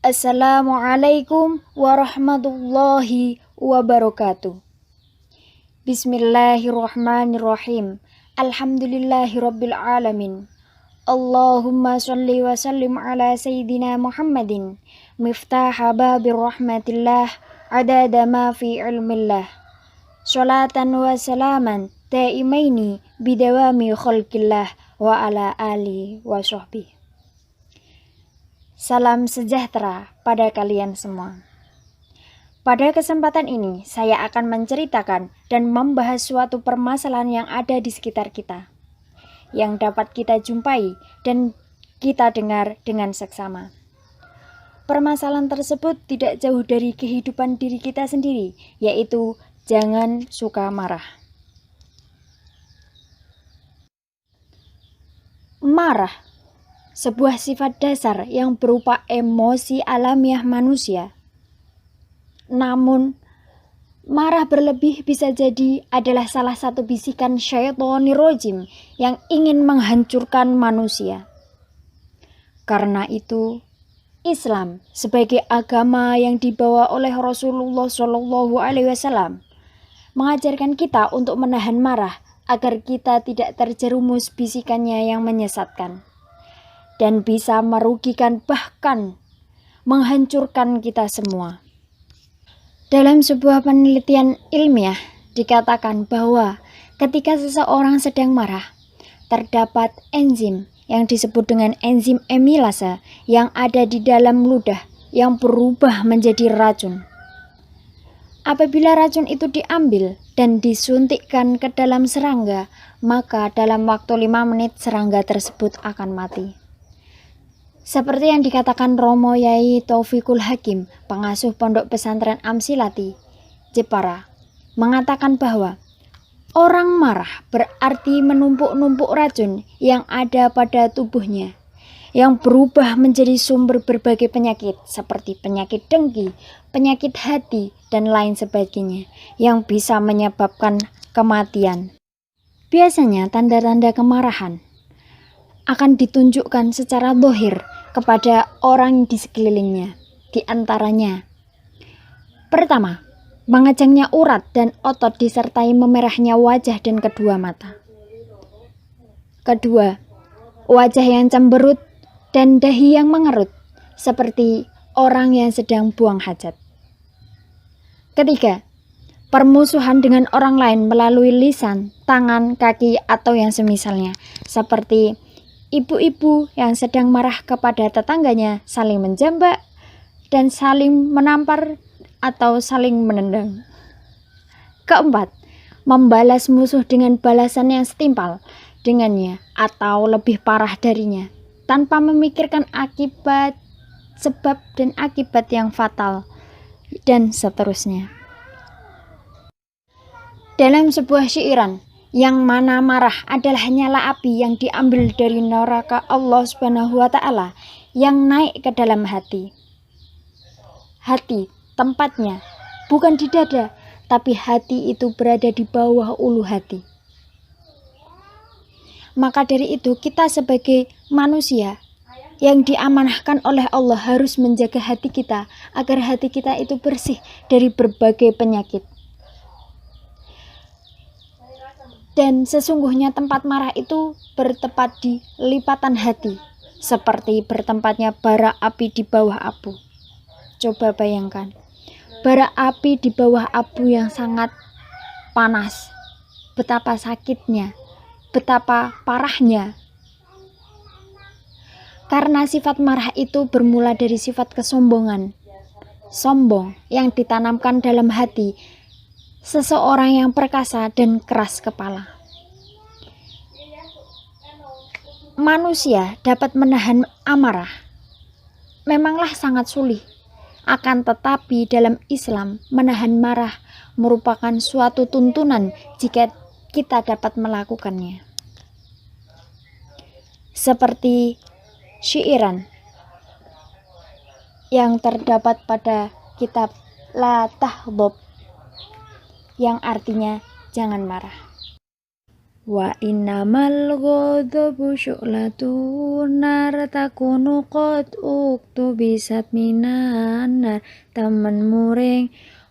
Assalamualaikum warahmatullahi wabarakatuh. Bismillahirrahmanirrahim. Alhamdulillahirabbil alamin. Allahumma shalli wa sallim ala sayyidina Muhammadin miftaha babir rahmatillah adada ma fi ilmillah. Sholatan wa salaman daimaini bidawami khalqillah wa ala alihi wa sahbihi. Salam sejahtera pada kalian semua. Pada kesempatan ini, saya akan menceritakan dan membahas suatu permasalahan yang ada di sekitar kita, yang dapat kita jumpai dan kita dengar dengan seksama. Permasalahan tersebut tidak jauh dari kehidupan diri kita sendiri, yaitu jangan suka marah. Marah, sebuah sifat dasar yang berupa emosi alamiah manusia. Namun, marah berlebih bisa jadi adalah salah satu bisikan syaitonir rajim yang ingin menghancurkan manusia. Karena itu, Islam sebagai agama yang dibawa oleh Rasulullah SAW mengajarkan kita untuk menahan marah agar kita tidak terjerumus bisikannya yang menyesatkan dan bisa merugikan bahkan menghancurkan kita semua. Dalam sebuah penelitian ilmiah dikatakan bahwa ketika seseorang sedang marah, terdapat enzim yang disebut dengan enzim amilase yang ada di dalam ludah yang berubah menjadi racun. Apabila racun itu diambil dan disuntikkan ke dalam serangga, maka dalam waktu 5 menit serangga tersebut akan mati. Seperti yang dikatakan Romo Yai Taufikul Hakim, pengasuh pondok pesantren Amsilati, Jepara, mengatakan bahwa orang marah berarti menumpuk-numpuk racun yang ada pada tubuhnya, yang berubah menjadi sumber berbagai penyakit seperti penyakit dengki, penyakit hati, dan lain sebagainya, yang bisa menyebabkan kematian. Biasanya tanda-tanda kemarahan akan ditunjukkan secara zahir kepada orang di sekelilingnya. Di antaranya, pertama, mengejangnya urat dan otot disertai memerahnya wajah dan kedua mata. Kedua, wajah yang cemberut dan dahi yang mengerut, seperti orang yang sedang buang hajat. Ketiga, permusuhan dengan orang lain melalui lisan, tangan, kaki, atau yang semisalnya, seperti ibu-ibu yang sedang marah kepada tetangganya saling menjambak dan saling menampar atau saling menendang. Keempat, membalas musuh dengan balasan yang setimpal dengannya atau lebih parah darinya, tanpa memikirkan akibat, sebab dan akibat yang fatal, dan seterusnya. Dalam sebuah syairan, yang mana marah adalah nyala api yang diambil dari neraka Allah Subhanahu wa Ta'ala yang naik ke dalam hati. Hati tempatnya bukan di dada, tapi hati itu berada di bawah ulu hati. Maka dari itu kita sebagai manusia yang diamanahkan oleh Allah harus menjaga hati kita agar hati kita itu bersih dari berbagai penyakit. Dan sesungguhnya tempat marah itu bertempat di lipatan hati, seperti bertempatnya bara api di bawah abu. Coba bayangkan, bara api di bawah abu yang sangat panas. Betapa sakitnya, betapa parahnya. Karena sifat marah itu bermula dari sifat kesombongan. Sombong yang ditanamkan dalam hati seseorang yang perkasa dan keras kepala. Manusia dapat menahan amarah memanglah sangat sulit. Akan tetapi dalam Islam, menahan marah merupakan suatu tuntunan jika kita dapat melakukannya. Seperti syairan yang terdapat pada kitab La Tahdhab, yang artinya jangan marah. Wa innamal ghadabu syu'latun nar takunu qad uktu bisat minan nar. Temen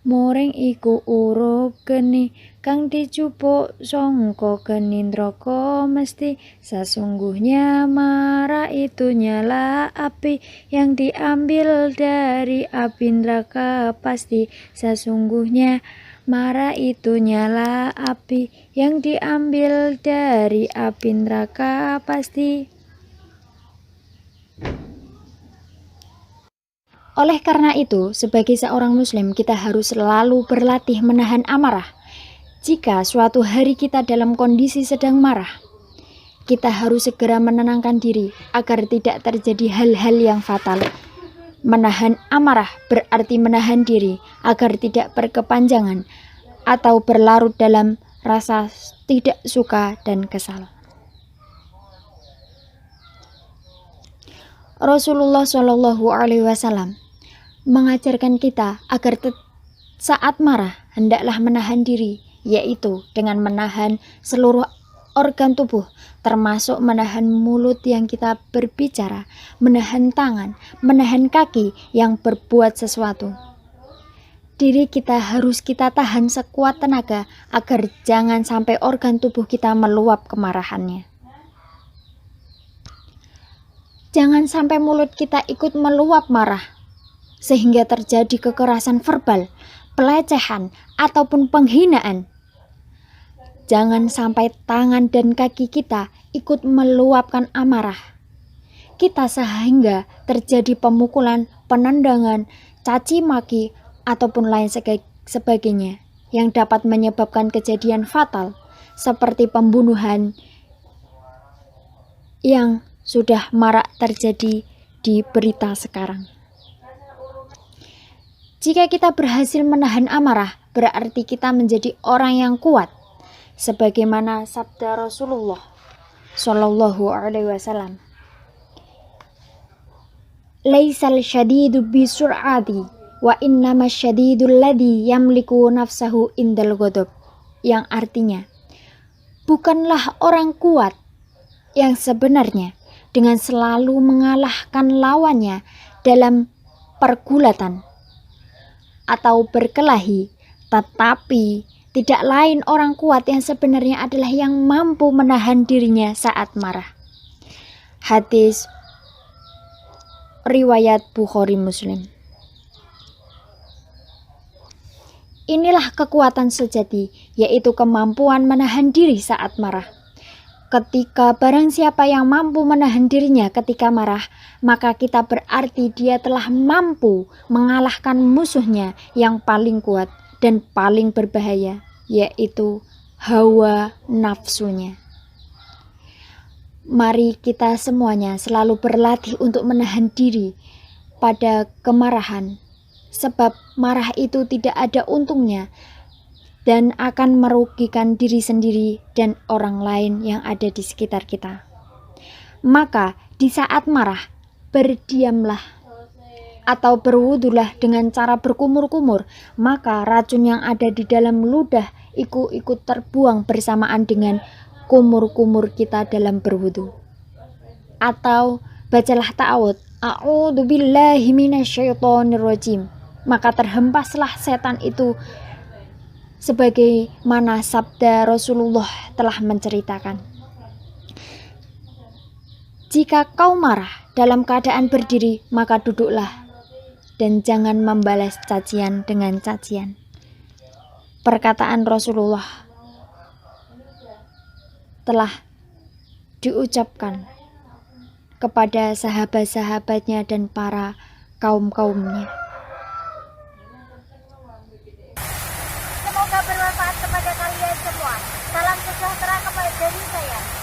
muring iku urup geni kang dicupuk sangka geni neraka mesti. Sesungguhnya marah itu nyala api yang diambil dari api neraka pasti. Sesungguhnya marah itu nyala api yang diambil dari api neraka pasti. Oleh karena itu, sebagai seorang muslim kita harus selalu berlatih menahan amarah. Jika suatu hari kita dalam kondisi sedang marah, kita harus segera menenangkan diri agar tidak terjadi hal-hal yang fatal. Menahan amarah berarti menahan diri agar tidak berkepanjangan atau berlarut dalam rasa tidak suka dan kesal. Rasulullah Shallallahu Alaihi Wasallam mengajarkan kita agar saat marah hendaklah menahan diri, yaitu dengan menahan seluruh organ tubuh, termasuk menahan mulut yang kita berbicara, menahan tangan, menahan kaki yang berbuat sesuatu. Diri kita harus kita tahan sekuat tenaga agar jangan sampai organ tubuh kita meluap kemarahannya. Jangan sampai mulut kita ikut meluap marah, sehingga terjadi kekerasan verbal, pelecehan, ataupun penghinaan. Jangan sampai tangan dan kaki kita ikut meluapkan amarah kita sehingga terjadi pemukulan, penendangan, caci maki, ataupun lain sebagainya yang dapat menyebabkan kejadian fatal seperti pembunuhan yang sudah marak terjadi di berita sekarang. Jika kita berhasil menahan amarah, berarti kita menjadi orang yang kuat. Sebagaimana sabda Rasulullah Shallallahu Alaihi Wasallam, "Laisal syadidu bisur'ati, wa innamas syadidul ladzi yamliku nafsahu indal ghadab." Yang artinya, bukanlah orang kuat yang sebenarnya dengan selalu mengalahkan lawannya dalam pergulatan atau berkelahi, tetapi tidak lain orang kuat yang sebenarnya adalah yang mampu menahan dirinya saat marah. Hadis riwayat Bukhari Muslim. Inilah kekuatan sejati, yaitu kemampuan menahan diri saat marah. Ketika barang siapa yang mampu menahan dirinya ketika marah, maka kita berarti dia telah mampu mengalahkan musuhnya yang paling kuat dan paling berbahaya, yaitu hawa nafsunya. Mari kita semuanya selalu berlatih untuk menahan diri pada kemarahan, sebab marah itu tidak ada untungnya dan akan merugikan diri sendiri dan orang lain yang ada di sekitar kita. Maka di saat marah, berdiamlah atau berwudulah dengan cara berkumur-kumur, maka racun yang ada di dalam ludah ikut terbuang bersamaan dengan kumur-kumur kita dalam berwudu. Atau bacalah ta'awud, a'udzubillahi minasyaitonirrajim, maka terhempaslah setan itu sebagaimana sabda Rasulullah telah menceritakan. Jika kau marah dalam keadaan berdiri, maka duduklah dan jangan membalas cacian dengan cacian. Perkataan Rasulullah telah diucapkan kepada sahabat-sahabatnya dan para kaum-kaumnya. Semoga bermanfaat kepada kalian semua. Salam sejahtera kepada dari saya.